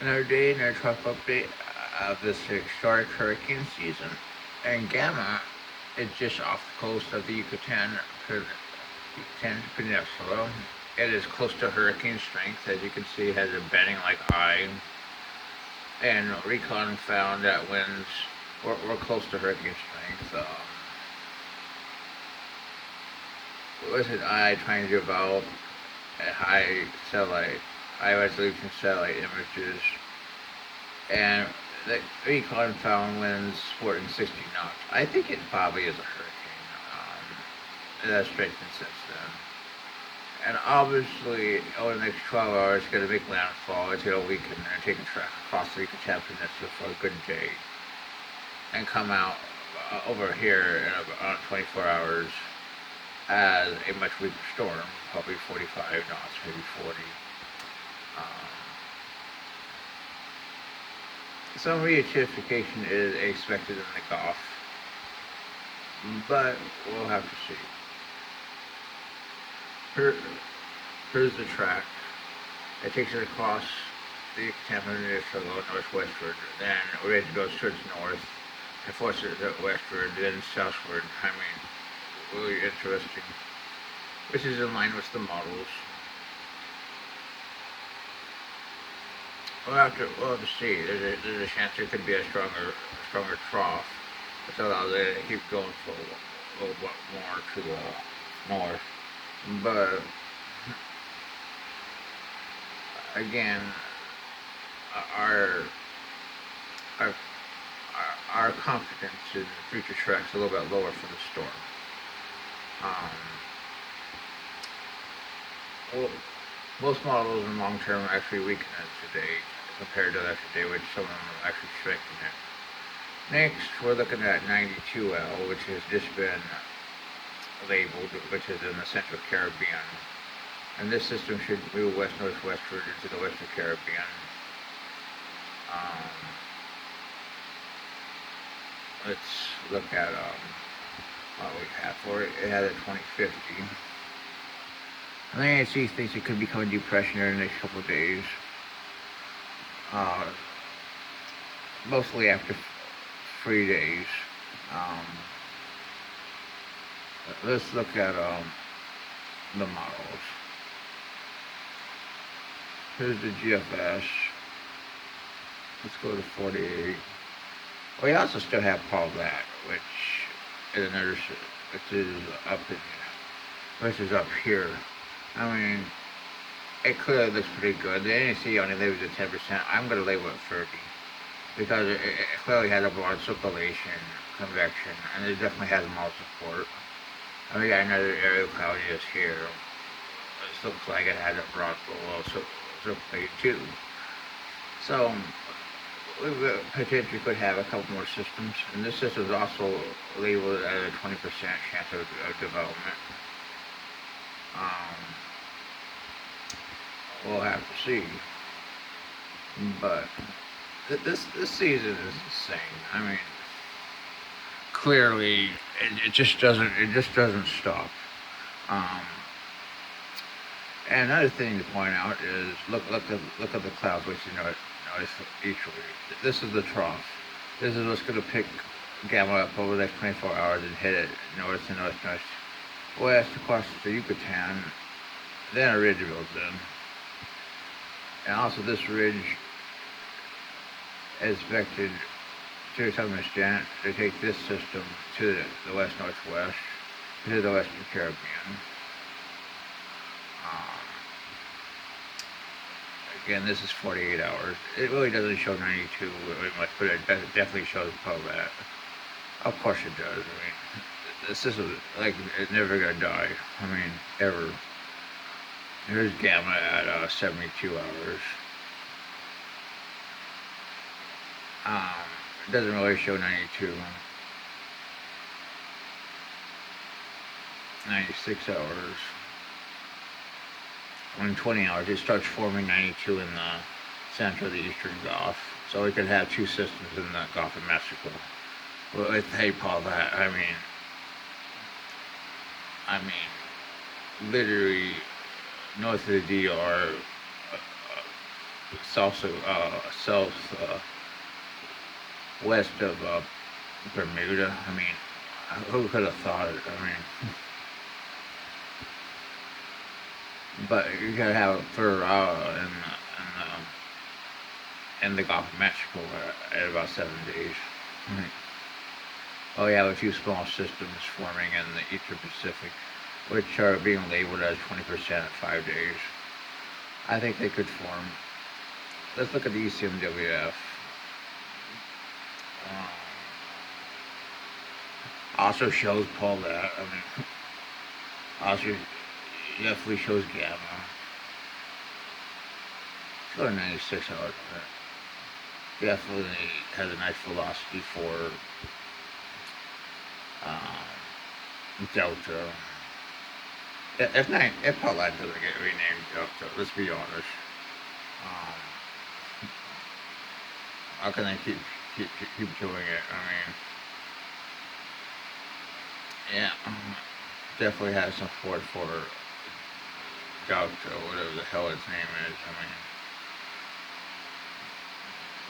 Another day, another truck update of this historic hurricane season. And Gamma is just off the coast of the Yucatan Peninsula. It is close to hurricane strength. As you can see, it has a bending like eye. And recon found that winds were close to hurricane strength. Was it eye trying to develop a high resolution satellite images, and the recon found winds sporting 60 knots. I think it probably is a hurricane. It has strengthened since then. And obviously, over the next 12 hours, it's going to make landfall. It's going to weaken and take a track across the Yucatan Peninsula for a good day and come out over here in around 24 hours as a much weaker storm, probably 45 knots, maybe 40. Um, some reacidification is expected in the Gulf, but we'll have to see. Here, here's the track. It takes it across the Yucatan Peninsula northwestward, then it goes towards north, and forces it westward, then southward. I mean, really interesting. Which is in line with the models. We'll have to see. There's a chance there could be a stronger trough, which allows it to keep going for a little bit more to the north. But again, our our our confidence in future tracks is a little bit lower for the storm. Um, well, most models in long term actually weaken it today compared to yesterday, which some of them actually strengthen it. Next, we're looking at 92L, which has just been labeled, which is in the Central Caribbean. And this system should move west-northwestward into the Western Caribbean. Um, let's look at what we have for it. It had a 2050. And the ANC thinks it could become a depression in the next couple of days. Uh, Mostly after 3 days. Um, let's look at the models. Here's the GFS. Let's go to 48. We also still have Paul That, which is another, which is up in, which is up here. I mean, it clearly looks pretty good. The NEC only labels at 10%. I'm going to label it 30 because it clearly has a broad circulation, convection, and it definitely has mild support. And we got another aerial cloudiness here. This looks like it has a broad circulation too. So we potentially could have a couple more systems, and this system is also labeled at a 20% chance of development. Um, we'll have to see, but this season is insane. I mean, clearly it just doesn't stop. Um, and another thing to point out is look at the clouds, which you notice each week. This is the trough. This is what's going to pick gamma up over the next 24 hours and hit it north and west across the Yucatan. Then a ridge builds in, and also this ridge is expected to some extent to take this system to the west northwest, to the Western Caribbean. Um, Again, this is 48 hours. It really doesn't show 92 very much, but it definitely shows that. Of course it does. I mean, this is like it's never gonna die. I mean, ever. Here's gamma at 72 hours. Um, it doesn't really show 92. 96 hours. In 20 hours, it starts forming 92 in the center of the eastern Gulf. So we could have two systems in the Gulf of Mexico. Well, if they call that, I mean, literally north of the DR, south west of Bermuda. I mean, who could have thought it? I mean, but you gotta have it for in the Gulf of Mexico at about 7 days. I mean, oh, you have a few small systems forming in the Eastern Pacific, which are being labeled as 20% at 5 days. I think they could form. Let's look at the ECMWF. Um, also shows Paulette. I mean, also definitely shows Gamma. It's got a 96 out of it. Definitely has a nice velocity for Delta. If Paulette doesn't get renamed Delta, let's be honest. Um, how can they keep doing it? I mean, yeah, definitely has some support for Delta, whatever the hell its name is. I mean,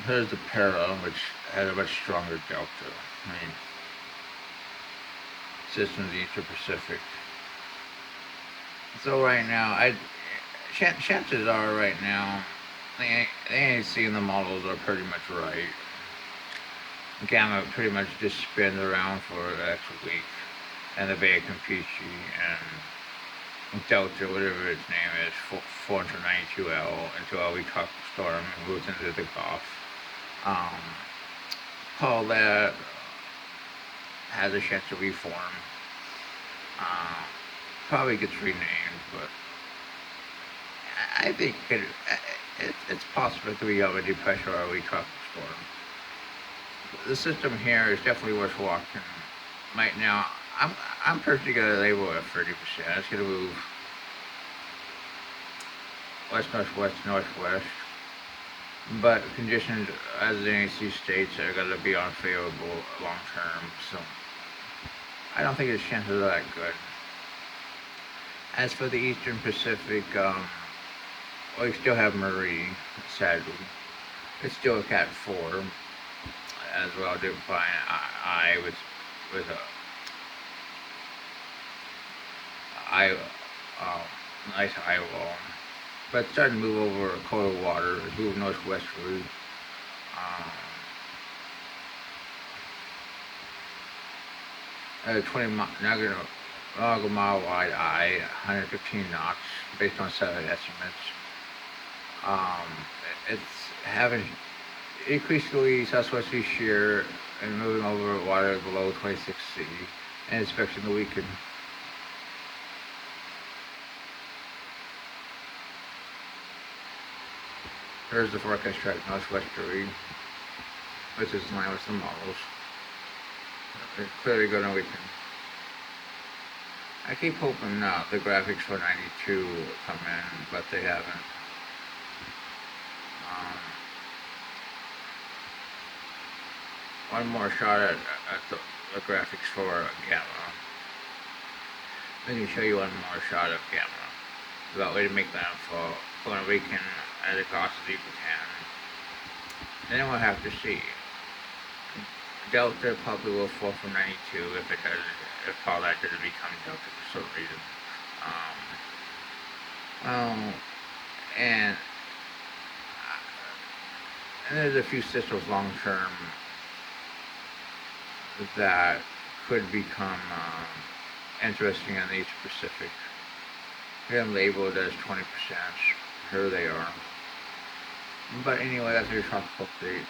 there's the Para, which has a much stronger Delta. I mean, systems of the Eastern Pacific. So right now, chances are right now, the NAC and the models are pretty much right. Gamma pretty much just spins around for the next week, and the Bay of Campeche and Delta, whatever its name is, 492L, until we talk storm and moves into the Gulf. Paulette has a chance to reform. Probably gets renamed, but I think it's possible it could become a depression or a weak tropical storm. The system here is definitely worth watching. Right now, I'm personally gonna label it at 30%. It's gonna move west northwest northwest, but conditions as the NAC states are gonna be unfavorable long term. So I don't think its chances are that good. As for the Eastern Pacific, we still have Marie, sadly. It's still a Cat 4, as well, define I with a nice eye wall. But it's starting to move over colder water. It's moving northwestward. Um, nautical mile wide eye, 115 knots, based on satellite estimates. Um, it's having increasingly southwesterly shear and moving over water below 26C, and it's expected to weaken. Here's the forecast track northwesterly, which is in line with the models. It's clearly going to weaken. I keep hoping the graphics for 92 will come in, but they haven't. One more shot at the graphics for Gamma. Let me show you one more shot of Gamma. About way to make landfall. Going to weaken as it crosses Yucatan. Then we'll have to see. Delta probably will fall from 92 if Paulette doesn't become Delta for some reason. And there's a few systems long term that could become interesting in the East Pacific. They're labeled as 20%. Here they are. But anyway, that's your tropical update.